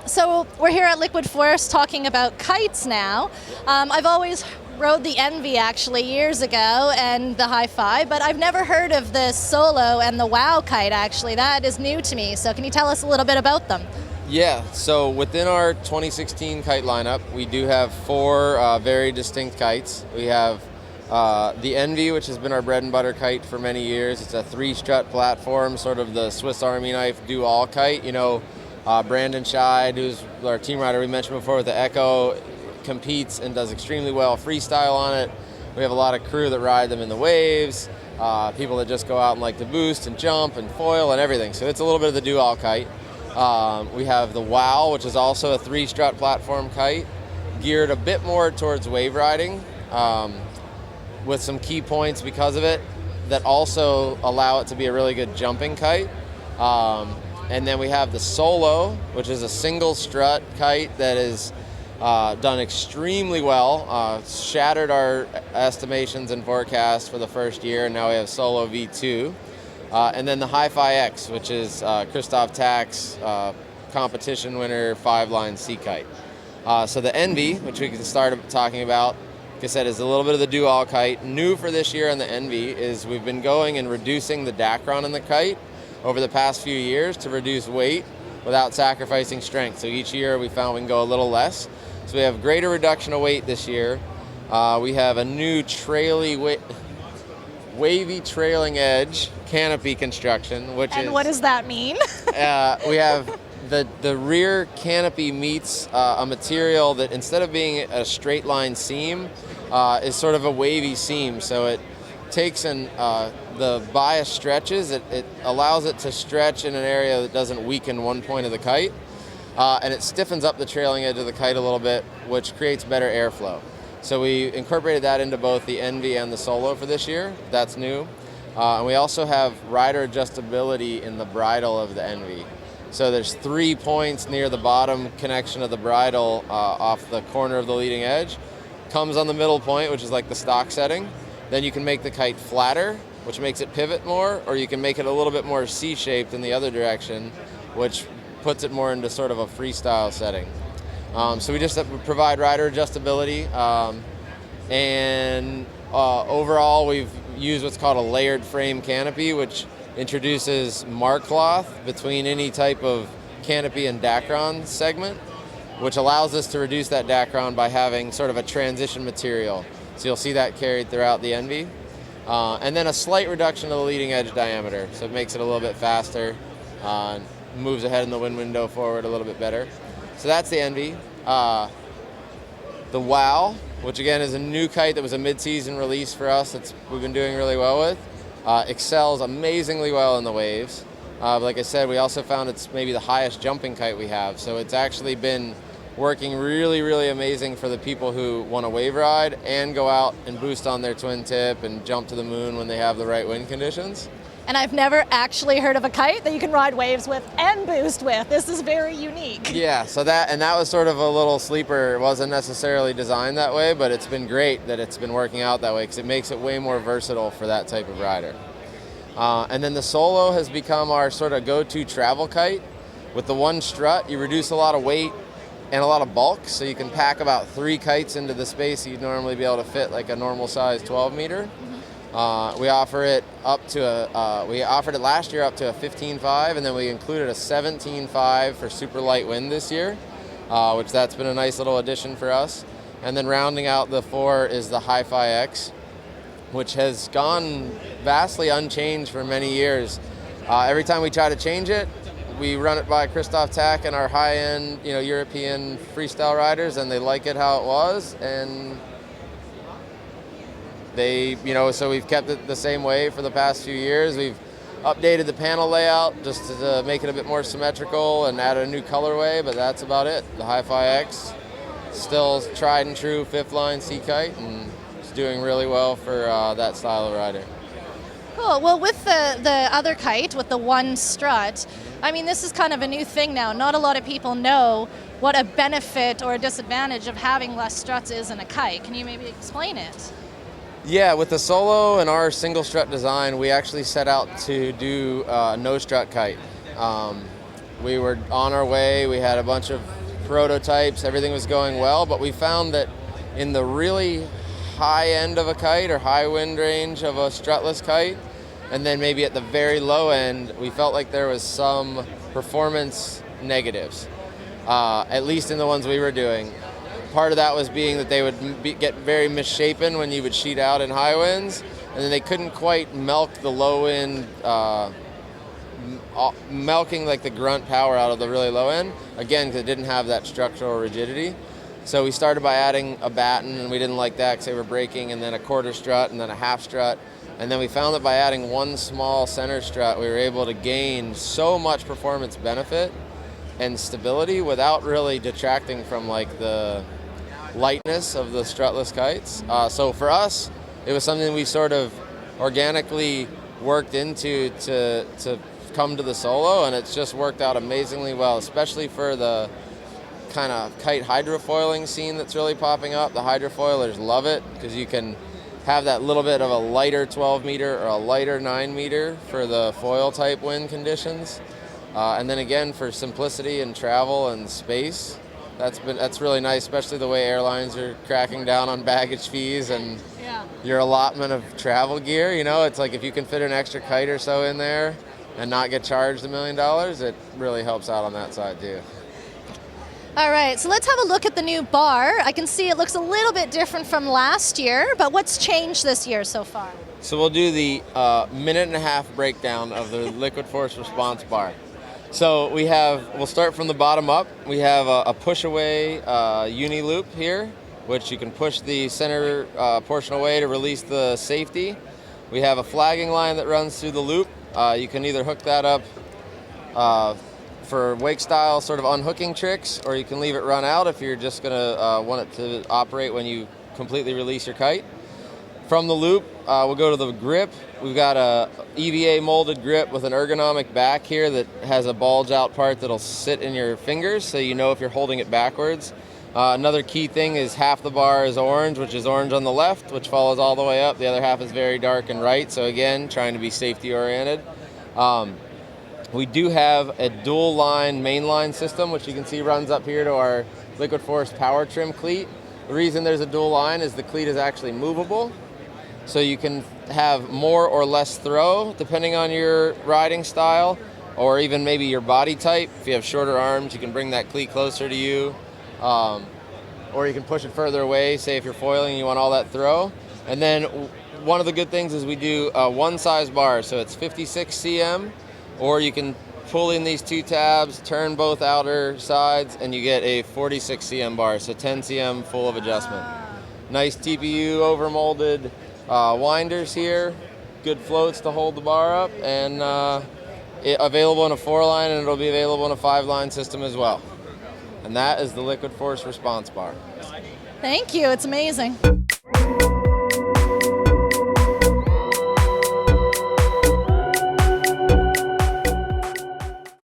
So we're here at Liquid Forest talking about kites now. I've always rode the Envy actually years ago and the Hi-Fi, but I've never heard of the Solo and the Wow kite actually. That is new to me. So can you tell us a little bit about them? Yeah, so within our 2016 kite lineup, we do have four very distinct kites. We have the Envy, which has been our bread and butter kite for many years. It's a 3-strut platform, sort of the Swiss Army knife do-all kite. You know, Brandon Scheid, who's our team rider we mentioned before with the Echo, competes and does extremely well freestyle on it. We have a lot of crew that ride them in the waves, people that just go out and like to boost and jump and foil and everything. So it's a little bit of the do-all kite. We have the Wow, which is also a 3-strut platform kite, geared a bit more towards wave riding, with some key points because of it that also allow it to be a really good jumping kite. And then we have the Solo, which is a single strut kite that is done extremely well, shattered our estimations and forecasts for the first year, and now we have Solo V2. And then the Hi-Fi X, which is Christoph Tack's competition winner 5-line sea kite. So the Envy, which we can start talking about, like I said, is a little bit of the do-all kite. New for this year on the Envy is we've been going and reducing the Dacron in the kite over the past few years to reduce weight without sacrificing strength. So each year we found we can go a little less. So we have greater reduction of weight this year. We have a new wavy trailing edge canopy construction, which And what does that mean? we have the rear canopy meets a material that instead of being a straight line seam is sort of a wavy seam. So it takes the bias stretches, it allows it to stretch in an area that doesn't weaken one point of the kite, and it stiffens up the trailing edge of the kite a little bit, which creates better airflow. So we incorporated that into both the Envy and the Solo for this year. That's new. And we also have rider adjustability in the bridle of the Envy. So there's 3 points near the bottom connection of the bridle off the corner of the leading edge. Comes on the middle point, which is like the stock setting. Then you can make the kite flatter, which makes it pivot more, or you can make it a little bit more C-shaped in the other direction, which puts it more into sort of a freestyle setting. So we just provide rider adjustability, and overall we've used what's called a layered frame canopy, which introduces mark cloth between any type of canopy and Dacron segment, which allows us to reduce that Dacron by having sort of a transition material. So you'll see that carried throughout the Envy. And then a slight reduction of the leading edge diameter, so it makes it a little bit faster, moves ahead in the wind window forward a little bit better. So that's the Envy. The Wow, which again is a new kite that was a mid-season release for us that we've been doing really well with, excels amazingly well in the waves. But like I said, we also found it's maybe the highest jumping kite we have. So it's actually been working really, really amazing for the people who want to wave ride and go out and boost on their twin tip and jump to the moon when they have the right wind conditions. And I've never actually heard of a kite that you can ride waves with and boost with. This is very unique. Yeah, so that was sort of a little sleeper. It wasn't necessarily designed that way, but it's been great that it's been working out that way because it makes it way more versatile for that type of rider. And then the Solo has become our sort of go-to travel kite. With the one strut, you reduce a lot of weight and a lot of bulk, so you can pack about 3 kites into the space you'd normally be able to fit like a normal size 12 meter. We offer it we offered it last year up to a 15.5, and then we included a 17.5 for super light wind this year, which that's been a nice little addition for us. And then rounding out the 4 is the Hi-Fi X, which has gone vastly unchanged for many years. Every time we try to change it, we run it by Christoph Tack and our high-end, European freestyle riders, and they like it how it was, and they, so we've kept it the same way for the past few years. We've updated the panel layout just to make it a bit more symmetrical and added a new colorway, but that's about it. The Hi-Fi X, still tried and true 5th-line sea kite, and it's doing really well for that style of rider. Cool. Well, with the other kite, with the one strut, I mean, this is kind of a new thing now. Not a lot of people know what a benefit or a disadvantage of having less struts is in a kite. Can you maybe explain it? Yeah, with the Solo and our single strut design, we actually set out to do a no strut kite. We were on our way. We had a bunch of prototypes, everything was going well, but we found that in the really high end of a kite or high wind range of a strutless kite, and then maybe at the very low end, we felt like there was some performance negatives, at least in the ones we were doing. Part of that was being that they would get very misshapen when you would sheet out in high winds, and then they couldn't quite milk the low end, milking like the grunt power out of the really low end, again, because it didn't have that structural rigidity. So we started by adding a batten, and we didn't like that because they were breaking, and then a quarter strut, and then a half strut. And then we found that by adding one small center strut, we were able to gain so much performance benefit and stability without really detracting from like the lightness of the strutless kites. So for us, it was something we sort of organically worked into to come to the Solo, and it's just worked out amazingly well, especially for the kind of kite hydrofoiling scene that's really popping up. The hydrofoilers love it because you can have that little bit of a lighter 12 meter or a lighter 9 meter for the foil type wind conditions. And then again, for simplicity and travel and space, that's really nice, especially the way airlines are cracking down on baggage fees and your allotment of travel gear. You know, it's like if you can fit an extra kite or so in there and not get charged $1 million, it really helps out on that side too. All right, so let's have a look at the new bar. I can see it looks a little bit different from last year, but what's changed this year so far? So we'll do the minute and a half breakdown of the Liquid Force Response bar. So we'll start from the bottom up. We have a push away uni loop here, which you can push the center portion away to release the safety. We have a flagging line that runs through the loop. You can either hook that up for wake style sort of unhooking tricks, or you can leave it run out if you're just gonna want it to operate when you completely release your kite. From the loop, we'll go to the grip. We've got a EVA molded grip with an ergonomic back here that has a bulge out part that'll sit in your fingers so you know if you're holding it backwards. Another key thing is half the bar is orange, which is orange on the left, which follows all the way up. The other half is very dark and right, so again, trying to be safety oriented. We do have a dual line mainline system, which you can see runs up here to our Liquid Force power trim cleat. The reason there's a dual line is the cleat is actually movable. So you can have more or less throw depending on your riding style, or even maybe your body type. If you have shorter arms, you can bring that cleat closer to you, or you can push it further away, say if you're foiling and you want all that throw. And then one of the good things is we do one size bar, so it's 56 cm, or you can pull in these two tabs, turn both outer sides, and you get a 46 cm bar, so 10 cm full of adjustment. Nice TPU overmolded winders here, good floats to hold the bar up, and available in a 4-line, and it'll be available in a 5-line system as well. And that is the Liquid Force Response Bar. Thank you, it's amazing.